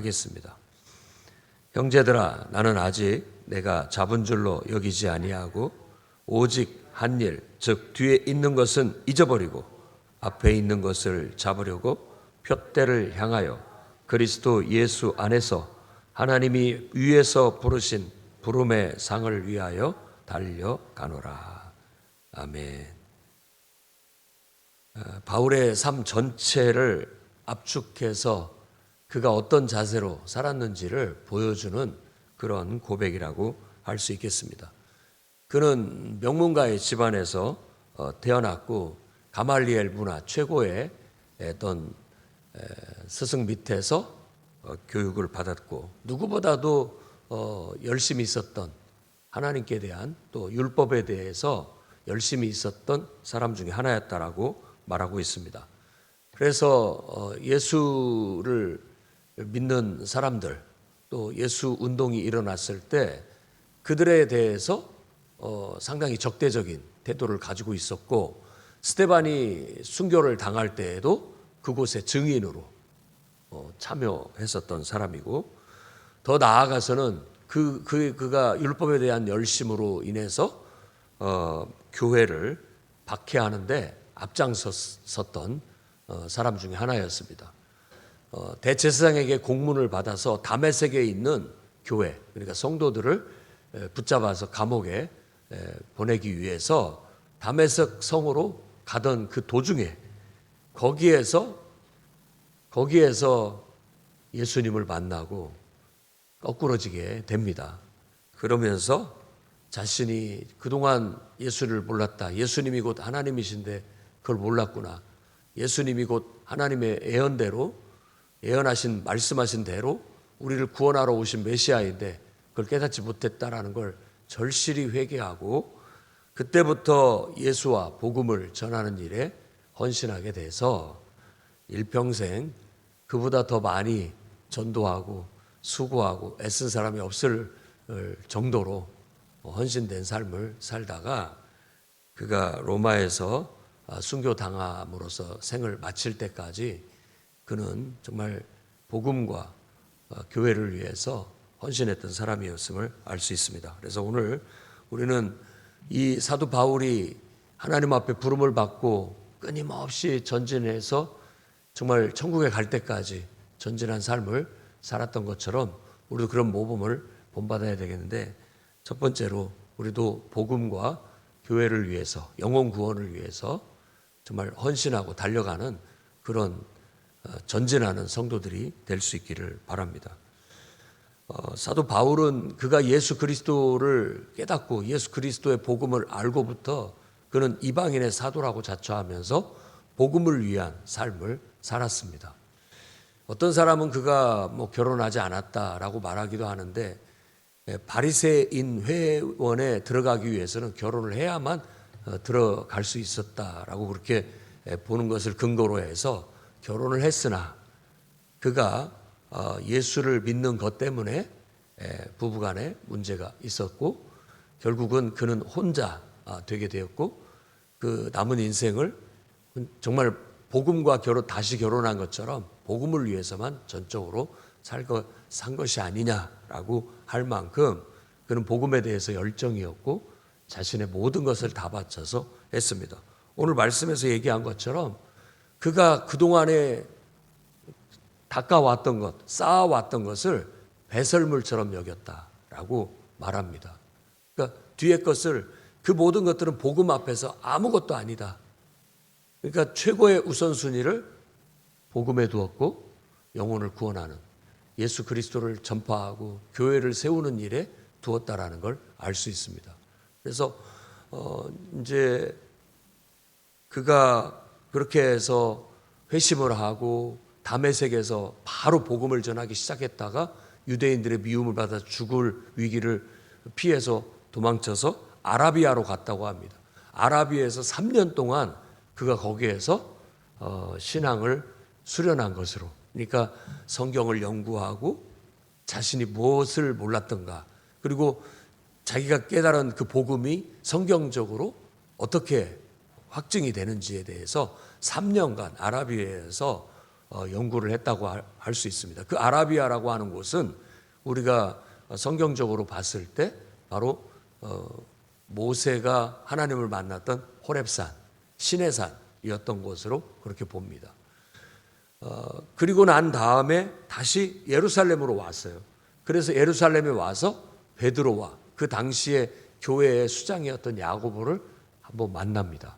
하겠습니다. 형제들아, 나는 아직 내가 잡은 줄로 여기지 아니하고 오직 한 일, 즉 뒤에 있는 것은 잊어버리고 앞에 있는 것을 잡으려고 표대를 향하여 그리스도 예수 안에서 하나님이 위에서 부르신 부름의 상을 위하여 달려가노라. 아멘. 바울의 삶 전체를 압축해서 그가 어떤 자세로 살았는지를 보여주는 그런 고백이라고 할 수 있겠습니다. 그는 명문가의 집안에서 태어났고 가말리엘 문화 최고의 어떤 스승 밑에서 교육을 받았고 누구보다도 열심히 있었던 하나님께 대한 또 율법에 대해서 열심히 있었던 사람 중에 하나였다라고 말하고 있습니다. 그래서 예수를 믿는 사람들 또 예수 운동이 일어났을 때 그들에 대해서 상당히 적대적인 태도를 가지고 있었고 스데반이 순교를 당할 때에도 그곳의 증인으로 참여했었던 사람이고 더 나아가서는 그가 율법에 대한 열심으로 인해서 교회를 박해하는데 앞장섰던 사람 중에 하나였습니다. 대제사장에게 공문을 받아서 다메섹에 있는 교회, 그러니까 성도들을 붙잡아서 감옥에 보내기 위해서 다메섹 성으로 가던 그 도중에 거기에서 예수님을 만나고 거꾸러지게 됩니다. 그러면서 자신이 그동안 예수를 몰랐다. 예수님이 곧 하나님이신데 그걸 몰랐구나. 예수님이 곧 하나님의 예언하신 말씀하신 대로 우리를 구원하러 오신 메시아인데 그걸 깨닫지 못했다라는 걸 절실히 회개하고 그때부터 예수와 복음을 전하는 일에 헌신하게 돼서 일평생 그보다 더 많이 전도하고 수고하고 애쓴 사람이 없을 정도로 헌신된 삶을 살다가 그가 로마에서 순교당함으로써 생을 마칠 때까지 그는 정말 복음과 교회를 위해서 헌신했던 사람이었음을 알 수 있습니다. 그래서 오늘 우리는 이 사도 바울이 하나님 앞에 부름을 받고 끊임없이 전진해서 정말 천국에 갈 때까지 전진한 삶을 살았던 것처럼 우리도 그런 모범을 본받아야 되겠는데 첫 번째로 우리도 복음과 교회를 위해서 영혼 구원을 위해서 정말 헌신하고 달려가는 그런 전진하는 성도들이 될 수 있기를 바랍니다. 사도 바울은 그가 예수 그리스도를 깨닫고 예수 그리스도의 복음을 알고부터 그는 이방인의 사도라고 자처하면서 복음을 위한 삶을 살았습니다. 어떤 사람은 그가 결혼하지 않았다라고 말하기도 하는데 바리새인 회원에 들어가기 위해서는 결혼을 해야만 들어갈 수 있었다라고 그렇게 보는 것을 근거로 해서 결혼을 했으나 그가 예수를 믿는 것 때문에 부부간에 문제가 있었고 결국은 그는 혼자 되게 되었고 그 남은 인생을 정말 복음과 다시 결혼한 것처럼 복음을 위해서만 전적으로 산 것이 아니냐라고 할 만큼 그는 복음에 대해서 열정이었고 자신의 모든 것을 다 바쳐서 했습니다. 오늘 말씀에서 얘기한 것처럼 그가 그동안에 닦아왔던 것, 쌓아왔던 것을 배설물처럼 여겼다라고 말합니다. 그러니까 뒤에 것을 그 모든 것들은 복음 앞에서 아무것도 아니다. 그러니까 최고의 우선순위를 복음에 두었고 영혼을 구원하는 예수 그리스도를 전파하고 교회를 세우는 일에 두었다라는 걸 알 수 있습니다. 그래서 이제 그가 그렇게 해서 회심을 하고 다메섹에서 바로 복음을 전하기 시작했다가 유대인들의 미움을 받아 죽을 위기를 피해서 도망쳐서 아라비아로 갔다고 합니다. 아라비아에서 3년 동안 그가 거기에서 신앙을 수련한 것으로, 그러니까 성경을 연구하고 자신이 무엇을 몰랐던가, 그리고 자기가 깨달은 그 복음이 성경적으로 어떻게 확증이 되는지에 대해서 3년간 아라비아에서 연구를 했다고 할 수 있습니다. 그 아라비아라고 하는 곳은 우리가 성경적으로 봤을 때 바로 모세가 하나님을 만났던 호렙산, 시내산이었던 곳으로 그렇게 봅니다. 그리고 난 다음에 다시 예루살렘으로 왔어요. 그래서 예루살렘에 와서 베드로와 그 당시에 교회의 수장이었던 야고보를 한번 만납니다.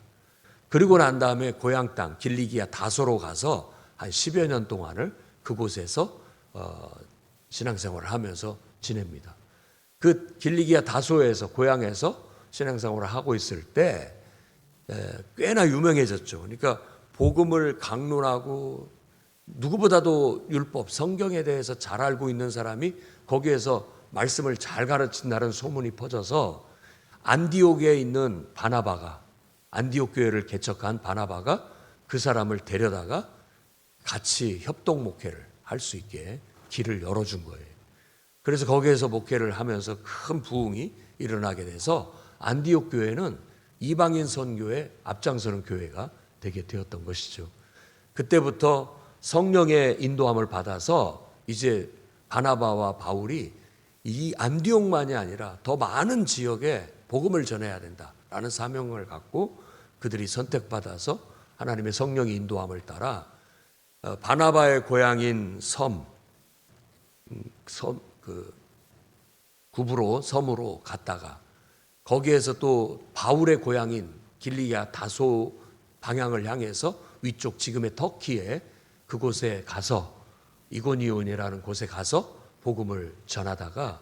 그리고 난 다음에 고향 땅 길리기아 다소로 가서 한 10여 년 동안을 그곳에서 신앙생활을 하면서 지냅니다. 그 길리기아 다소에서 고향에서 신앙생활을 하고 있을 때 꽤나 유명해졌죠. 그러니까 복음을 강론하고 누구보다도 율법, 성경에 대해서 잘 알고 있는 사람이 거기에서 말씀을 잘 가르친다는 소문이 퍼져서 안디옥에 있는 바나바가, 안디옥 교회를 개척한 바나바가 그 사람을 데려다가 같이 협동 목회를 할 수 있게 길을 열어준 거예요. 그래서 거기에서 목회를 하면서 큰 부흥이 일어나게 돼서 안디옥 교회는 이방인 선교에 앞장서는 교회가 되게 되었던 것이죠. 그때부터 성령의 인도함을 받아서 이제 바나바와 바울이 이 안디옥만이 아니라 더 많은 지역에 복음을 전해야 된다라는 사명을 갖고 그들이 선택받아서 하나님의 성령의 인도함을 따라 바나바의 고향인 구브로 섬으로 갔다가 거기에서 또 바울의 고향인 길리기아 다소 방향을 향해서 위쪽 지금의 터키에 그곳에 가서 이고니온이라는 곳에 가서 복음을 전하다가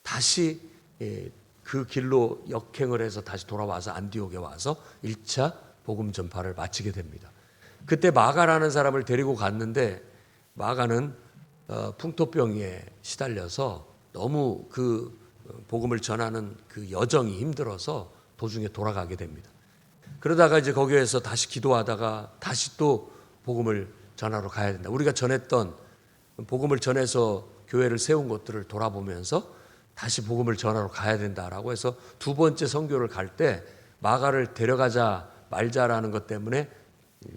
다시 그 길로 역행을 해서 다시 돌아와서 안디옥에 와서 1차 복음 전파를 마치게 됩니다. 그때 마가라는 사람을 데리고 갔는데 마가는 풍토병에 시달려서 너무 그 복음을 전하는 그 여정이 힘들어서 도중에 돌아가게 됩니다. 그러다가 이제 거기에서 다시 기도하다가 다시 또 복음을 전하러 가야 된다. 우리가 전했던 복음을 전해서 교회를 세운 것들을 돌아보면서 다시 복음을 전하러 가야 된다라고 해서 두 번째 선교를 갈 때 마가를 데려가자 말자라는 것 때문에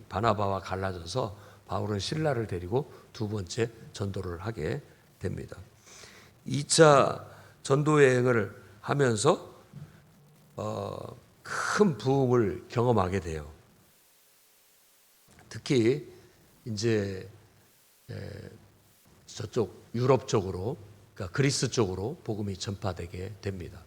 바나바와 갈라져서 바울은 실라를 데리고 두 번째 전도를 하게 됩니다. 2차 전도 여행을 하면서 큰 부흥을 경험하게 돼요. 특히 이제 저쪽 유럽 쪽으로, 그러니까 그리스 쪽으로 복음이 전파되게 됩니다.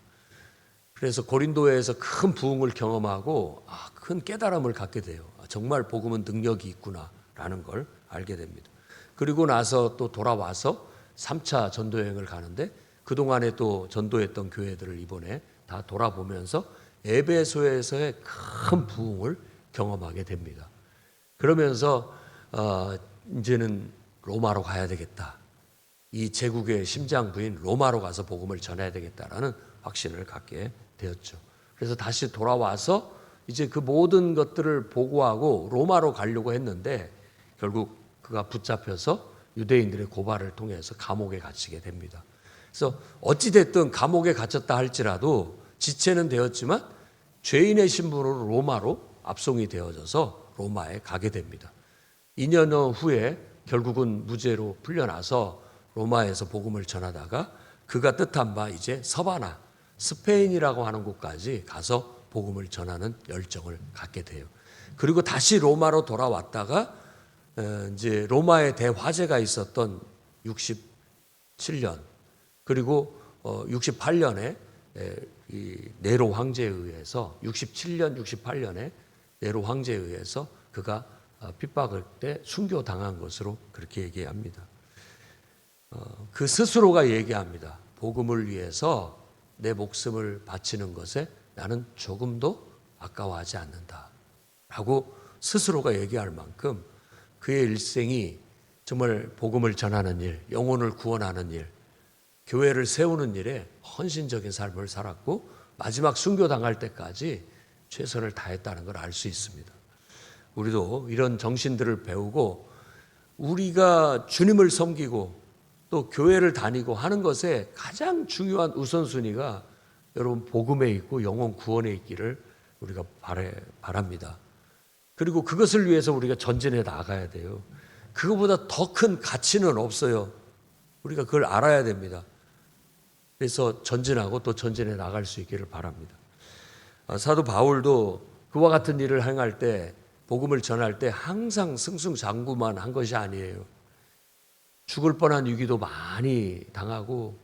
그래서 고린도에서 큰 부흥을 경험하고 큰 깨달음을 갖게 돼요. 정말 복음은 능력이 있구나라는 걸 알게 됩니다. 그리고 나서 또 돌아와서 3차 전도 여행을 가는데 그동안에 또 전도했던 교회들을 이번에 다 돌아보면서 에베소에서의 큰 부흥을 경험하게 됩니다. 그러면서 이제는 로마로 가야 되겠다. 이 제국의 심장부인 로마로 가서 복음을 전해야 되겠다라는 확신을 갖게 되었죠. 그래서 다시 돌아와서 이제 그 모든 것들을 보고하고 로마로 가려고 했는데 결국 그가 붙잡혀서 유대인들의 고발을 통해서 감옥에 갇히게 됩니다. 그래서 어찌됐든 감옥에 갇혔다 할지라도 지체는 되었지만 죄인의 신분으로 로마로 압송이 되어져서 로마에 가게 됩니다. 2년 후에 결국은 무죄로 풀려나서 로마에서 복음을 전하다가 그가 뜻한 바 이제 서바나, 스페인이라고 하는 곳까지 가서 복음을 전하는 열정을 갖게 돼요. 그리고 다시 로마로 돌아왔다가 이제 로마에 대화재가 있었던 67년 그리고 68년에 이 네로 황제에 의해서 67년, 68년에 네로 황제에 의해서 그가 핍박을 때 순교당한 것으로 그렇게 얘기합니다. 그 스스로가 얘기합니다. 복음을 위해서 내 목숨을 바치는 것에 나는 조금도 아까워하지 않는다 라고 스스로가 얘기할 만큼 그의 일생이 정말 복음을 전하는 일, 영혼을 구원하는 일, 교회를 세우는 일에 헌신적인 삶을 살았고 마지막 순교당할 때까지 최선을 다했다는 걸 알 수 있습니다. 우리도 이런 정신들을 배우고 우리가 주님을 섬기고 또 교회를 다니고 하는 것에 가장 중요한 우선순위가 여러분 복음에 있고 영혼 구원에 있기를 우리가 바랍니다. 그리고 그것을 위해서 우리가 전진해 나가야 돼요. 그거보다 더 큰 가치는 없어요. 우리가 그걸 알아야 됩니다. 그래서 전진하고 또 전진해 나갈 수 있기를 바랍니다. 사도 바울도 그와 같은 일을 행할 때, 복음을 전할 때 항상 승승장구만 한 것이 아니에요. 죽을 뻔한 위기도 많이 당하고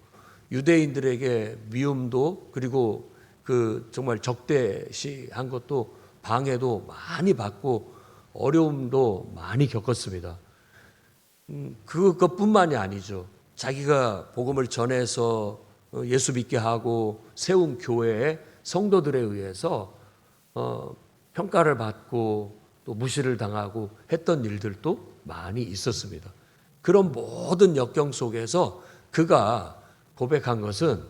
유대인들에게 미움도, 그리고 그 정말 적대시한 것도, 방해도 많이 받고 어려움도 많이 겪었습니다. 그것뿐만이 아니죠. 자기가 복음을 전해서 예수 믿게 하고 세운 교회의 성도들에 의해서 평가를 받고 또 무시를 당하고 했던 일들도 많이 있었습니다. 그런 모든 역경 속에서 그가 고백한 것은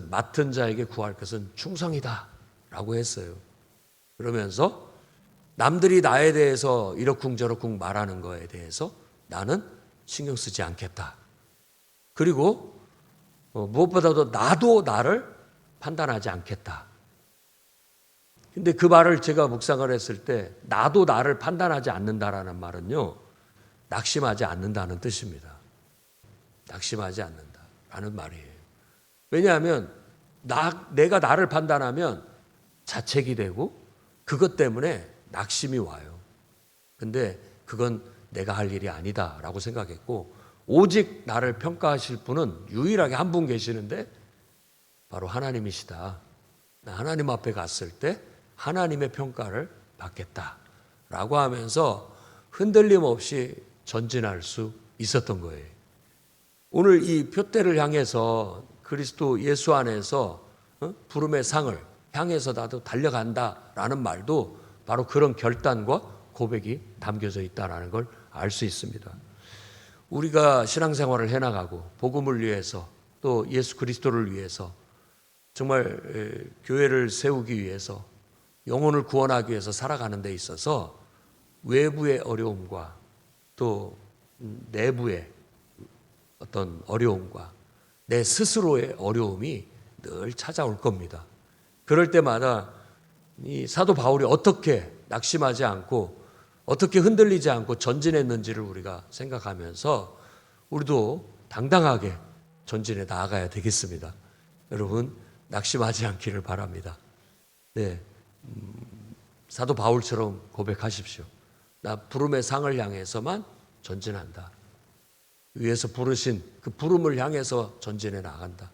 맡은 자에게 구할 것은 충성이다 라고 했어요. 그러면서 남들이 나에 대해서 이러쿵저러쿵 말하는 거에 대해서 나는 신경 쓰지 않겠다. 그리고 무엇보다도 나도 나를 판단하지 않겠다. 근데 그 말을 제가 묵상을 했을 때, 나도 나를 판단하지 않는다라는 말은요, 낙심하지 않는다는 뜻입니다. 낙심하지 않는다라는 말이에요. 왜냐하면 내가 나를 판단하면 자책이 되고 그것 때문에 낙심이 와요. 근데 그건 내가 할 일이 아니다라고 생각했고, 오직 나를 평가하실 분은 유일하게 한 분 계시는데 바로 하나님이시다. 나 하나님 앞에 갔을 때 하나님의 평가를 받겠다라고 하면서 흔들림 없이 전진할 수 있었던 거예요. 오늘 이 표대를 향해서 그리스도 예수 안에서 부름의 상을 향해서 나도 달려간다라는 말도 바로 그런 결단과 고백이 담겨져 있다는 걸 알 수 있습니다. 우리가 신앙생활을 해나가고 복음을 위해서 또 예수 그리스도를 위해서 정말 교회를 세우기 위해서 영혼을 구원하기 위해서 살아가는 데 있어서 외부의 어려움과 또 내부의 어떤 어려움과 내 스스로의 어려움이 늘 찾아올 겁니다. 그럴 때마다 이 사도 바울이 어떻게 낙심하지 않고 어떻게 흔들리지 않고 전진했는지를 우리가 생각하면서 우리도 당당하게 전진해 나아가야 되겠습니다. 여러분 낙심하지 않기를 바랍니다. 네, 사도 바울처럼 고백하십시오. 나 부름의 상을 향해서만 전진한다. 위에서 부르신 그 부름을 향해서 전진해 나간다.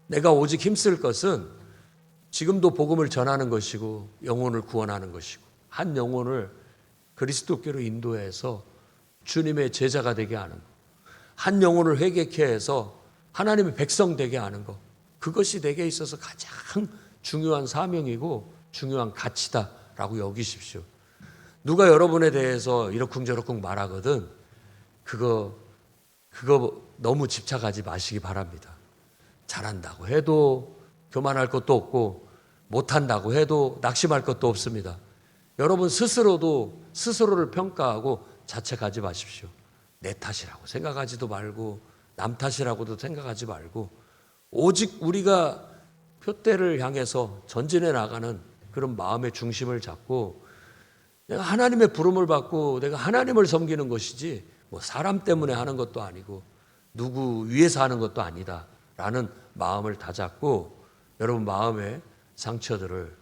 내가 오직 힘쓸 것은 지금도 복음을 전하는 것이고 영혼을 구원하는 것이고 한 영혼을 그리스도께로 인도해서 주님의 제자가 되게 하는 것, 한 영혼을 회개케 해서 하나님의 백성 되게 하는 것, 그것이 내게 있어서 가장 중요한 사명이고 중요한 가치다라고 여기십시오. 누가 여러분에 대해서 이러쿵저러쿵 말하거든 그거 너무 집착하지 마시기 바랍니다. 잘한다고 해도 교만할 것도 없고 못한다고 해도 낙심할 것도 없습니다. 여러분 스스로도 스스로를 평가하고 자책하지 마십시오. 내 탓이라고 생각하지도 말고 남 탓이라고도 생각하지 말고 오직 우리가 표대를 향해서 전진해 나가는 그런 마음의 중심을 잡고 내가 하나님의 부름을 받고 내가 하나님을 섬기는 것이지 뭐 사람 때문에 하는 것도 아니고 누구 위해서 하는 것도 아니다 라는 마음을 다잡고 여러분 마음의 상처들을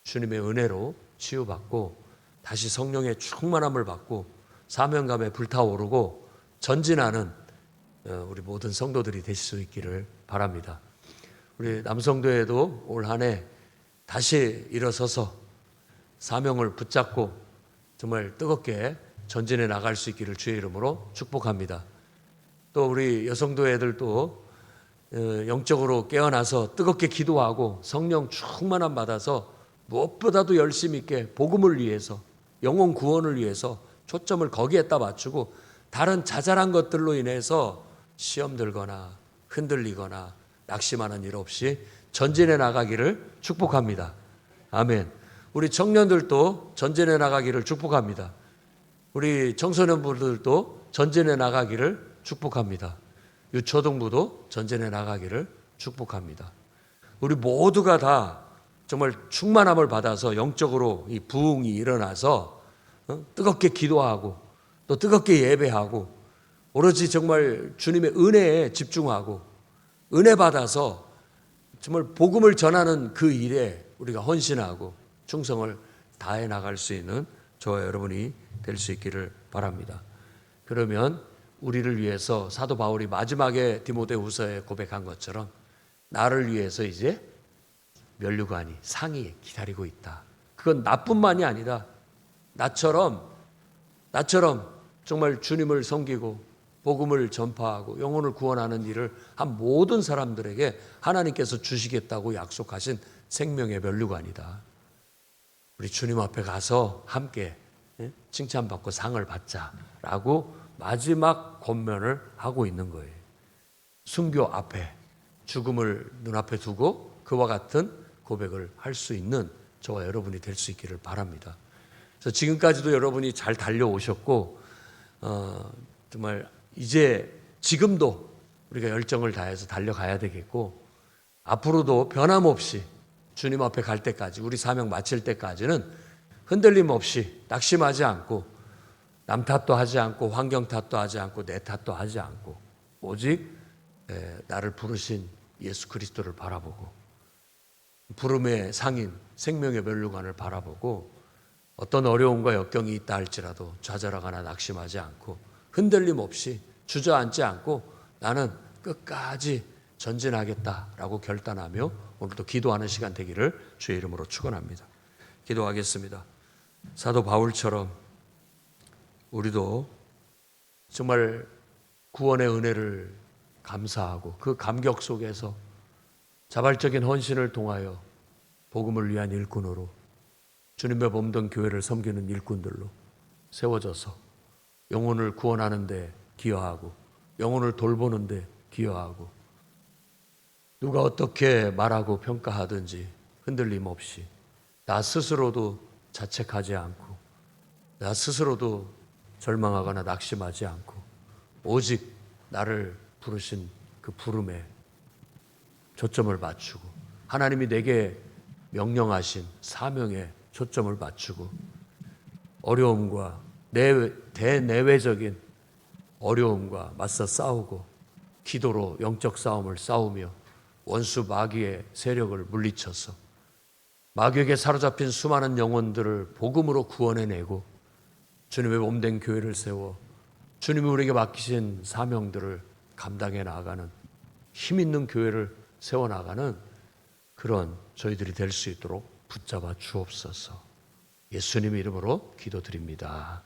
주님의 은혜로 치유받고 다시 성령의 충만함을 받고 사명감에 불타오르고 전진하는 우리 모든 성도들이 되실 수 있기를 바랍니다. 우리 남성도에도 올 한 해 다시 일어서서 사명을 붙잡고 정말 뜨겁게 전진해 나갈 수 있기를 주의 이름으로 축복합니다. 또 우리 여성도애들도 영적으로 깨어나서 뜨겁게 기도하고 성령 충만함 받아서 무엇보다도 열심 있게 복음을 위해서 영혼 구원을 위해서 초점을 거기에다 맞추고 다른 자잘한 것들로 인해서 시험 들거나 흔들리거나 낙심하는 일 없이 전진해 나가기를 축복합니다. 아멘. 우리 청년들도 전진해 나가기를 축복합니다. 우리 청소년분들도 전진해 나가기를 축복합니다. 유초등부도 전진해 나가기를 축복합니다. 우리 모두가 다 정말 충만함을 받아서 영적으로 이 부흥이 일어나서 뜨겁게 기도하고 또 뜨겁게 예배하고 오로지 정말 주님의 은혜에 집중하고 은혜 받아서 정말 복음을 전하는 그 일에 우리가 헌신하고 충성을 다해 나갈 수 있는 저와 여러분이 될 수 있기를 바랍니다. 그러면 우리를 위해서 사도 바울이 마지막에 디모데후서에 고백한 것처럼 나를 위해서 이제 면류관이 상이 기다리고 있다. 그건 나뿐만이 아니라 나처럼 정말 주님을 섬기고 복음을 전파하고 영혼을 구원하는 일을 한 모든 사람들에게 하나님께서 주시겠다고 약속하신 생명의 면류관이다. 우리 주님 앞에 가서 함께 칭찬받고 상을 받자라고 마지막 권면을 하고 있는 거예요. 순교 앞에 죽음을 눈앞에 두고 그와 같은 고백을 할 수 있는 저와 여러분이 될 수 있기를 바랍니다. 그래서 지금까지도 여러분이 잘 달려오셨고 정말 이제 지금도 우리가 열정을 다해서 달려가야 되겠고 앞으로도 변함없이 주님 앞에 갈 때까지 우리 사명 마칠 때까지는 흔들림 없이 낙심하지 않고 남 탓도 하지 않고 환경 탓도 하지 않고 내 탓도 하지 않고 오직 나를 부르신 예수 그리스도를 바라보고 부름의 상인 생명의 면류관을 바라보고 어떤 어려움과 역경이 있다 할지라도 좌절하거나 낙심하지 않고 흔들림 없이 주저앉지 않고 나는 끝까지 전진하겠다라고 결단하며 오늘도 기도하는 시간 되기를 주의 이름으로 축원합니다. 기도하겠습니다. 사도 바울처럼 우리도 정말 구원의 은혜를 감사하고 그 감격 속에서 자발적인 헌신을 통하여 복음을 위한 일꾼으로 주님의 몸된 교회를 섬기는 일꾼들로 세워져서 영혼을 구원하는 데 기여하고 영혼을 돌보는 데 기여하고 누가 어떻게 말하고 평가하든지 흔들림 없이 나 스스로도 자책하지 않고 나 스스로도 절망하거나 낙심하지 않고 오직 나를 부르신 그 부름에 초점을 맞추고 하나님이 내게 명령하신 사명에 초점을 맞추고 어려움과 대내외적인 어려움과 맞서 싸우고 기도로 영적 싸움을 싸우며 원수 마귀의 세력을 물리쳐서 마귀에게 사로잡힌 수많은 영혼들을 복음으로 구원해내고 주님의 몸된 교회를 세워 주님이 우리에게 맡기신 사명들을 감당해 나가는 힘 있는 교회를 세워나가는 그런 저희들이 될 수 있도록 붙잡아 주옵소서. 예수님 이름으로 기도드립니다.